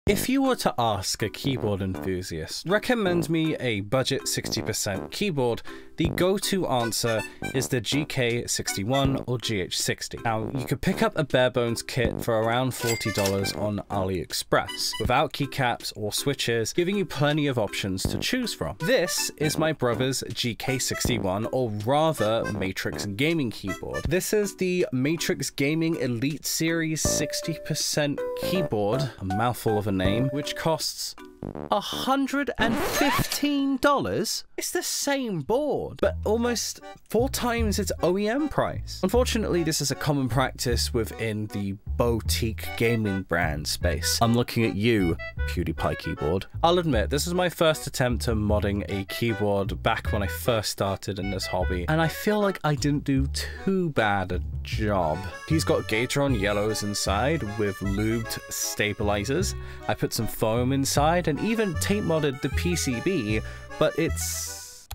If you were to ask a keyboard enthusiast, recommend me a budget 60% keyboard, the go-to answer is the GK61 or GH60. Now, you could pick up a bare bones kit for around $40 on AliExpress, without keycaps or switches, giving you plenty of options to choose from. This is my brother's GK61, or rather Matrix Gaming keyboard. This is the Matrix Gaming Elite Series 60% keyboard, a mouthful of a name, which costs $115? It's the same board, but almost 4 times its OEM price. Unfortunately, this is a common practice within the boutique gaming brand space. I'm looking at you, PewDiePie keyboard. I'll admit, this is my first attempt at modding a keyboard back when I first started in this hobby, and I feel like I didn't do too bad a job. He's got Gateron yellows inside with lubed stabilizers. I put some foam inside and even tape modded the PCB, but it's...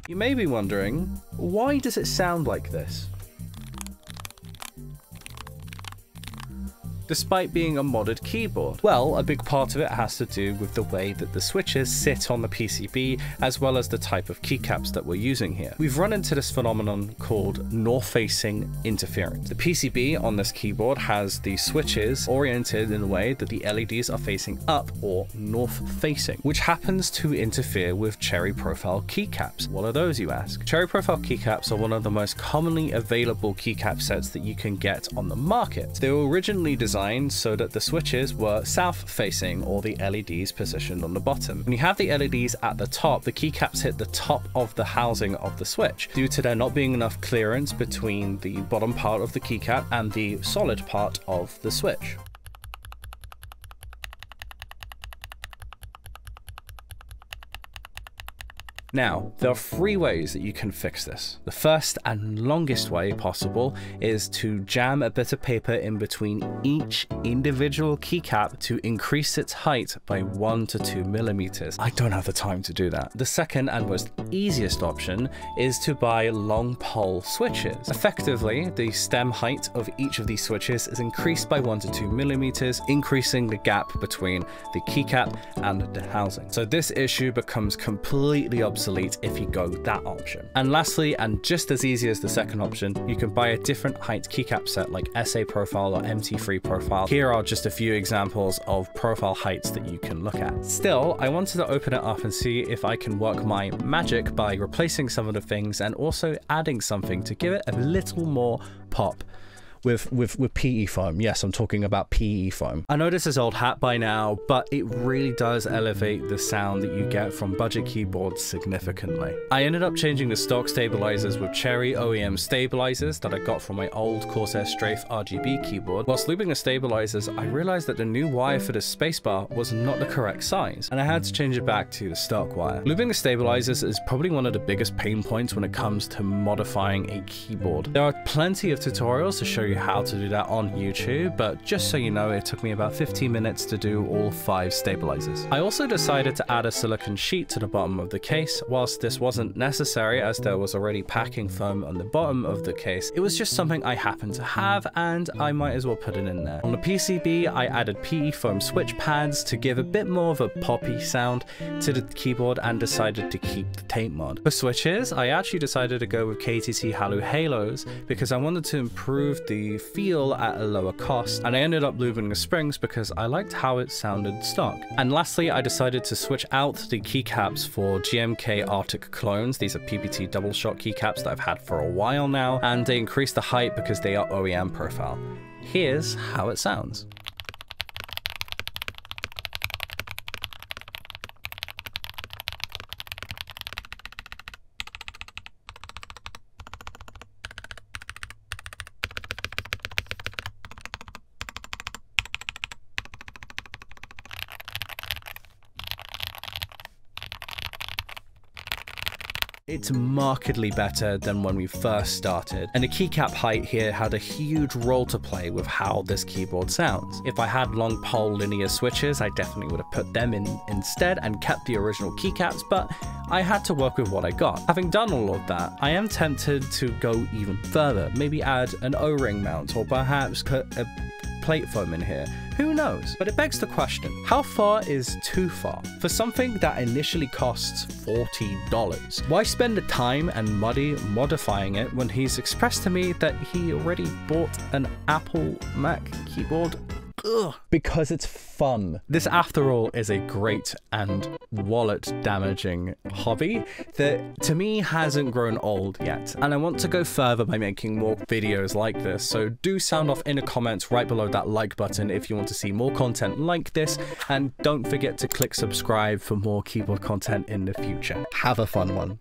You may be wondering, why does it sound like this? Despite being a modded keyboard? Well, a big part of it has to do with the way that the switches sit on the PCB, as well as the type of keycaps that we're using here. We've run into this phenomenon called north-facing interference. The PCB on this keyboard has the switches oriented in a way that the LEDs are facing up or north-facing, which happens to interfere with cherry profile keycaps. What are those, you ask? Cherry profile keycaps are one of the most commonly available keycap sets that you can get on the market. They were originally designed so that the switches were south-facing, or the LEDs positioned on the bottom. When you have the LEDs at the top, the keycaps hit the top of the housing of the switch, due to there not being enough clearance between the bottom part of the keycap and the solid part of the switch. Now, there are 3 ways that you can fix this. The first and longest way possible is to jam a bit of paper in between each individual keycap to increase its height by 1 to 2 millimeters. I don't have the time to do that. The second and most easiest option is to buy long pole switches. Effectively, the stem height of each of these switches is increased by 1 to 2 millimeters, increasing the gap between the keycap and the housing. So this issue becomes completely obsolete if you go that option. And lastly, and just as easy as the second option, you can buy a different height keycap set like SA profile or MT3 profile. Here are just a few examples of profile heights that you can look at. Still, I wanted to open it up and see if I can work my magic by replacing some of the things and also adding something to give it a little more pop. With PE foam. Yes, I'm talking about PE foam. I know this is old hat by now, but it really does elevate the sound that you get from budget keyboards significantly. I ended up changing the stock stabilizers with Cherry OEM stabilizers that I got from my old Corsair Strafe RGB keyboard. Whilst lubing the stabilizers, I realized that the new wire for the spacebar was not the correct size, and I had to change it back to the stock wire. Lubing the stabilizers is probably one of the biggest pain points when it comes to modifying a keyboard. There are plenty of tutorials to show you how to do that on YouTube, but just so you know, it took me about 15 minutes to do all 5 stabilizers. I also decided to add a silicone sheet to the bottom of the case. Whilst this wasn't necessary as there was already packing foam on the bottom of the case, it was just something I happened to have and I might as well put it in there. On the PCB, I added PE foam switch pads to give a bit more of a poppy sound to the keyboard and decided to keep the tape mod. For switches, I actually decided to go with KTC Halo Halos because I wanted to improve the feel at a lower cost, and I ended up lubing the springs because I liked how it sounded stock. And lastly, I decided to switch out the keycaps for GMK Arctic clones. These are PBT double shot keycaps that I've had for a while now, and they increase the height because they are OEM profile. Here's how it sounds. it's markedly better than when we first started. And the keycap height here had a huge role to play with how this keyboard sounds. If I had long pole linear switches, I definitely would have put them in instead and kept the original keycaps, but I had to work with what I got. Having done all of that, I am tempted to go even further, maybe add an O-ring mount or perhaps put a plate foam in here. Who knows? But it begs the question, how far is too far? For something that initially costs $40, why spend the time and money modifying it when he's expressed to me that he already bought an Apple Mac keyboard? Ugh. Because it's fun. This, after all, is a great and wallet damaging hobby that to me hasn't grown old yet, and I want to go further by making more videos like this, so do sound off in the comments right below that like button if you want to see more content like this, and don't forget to click subscribe for more keyboard content in the future. Have a fun one.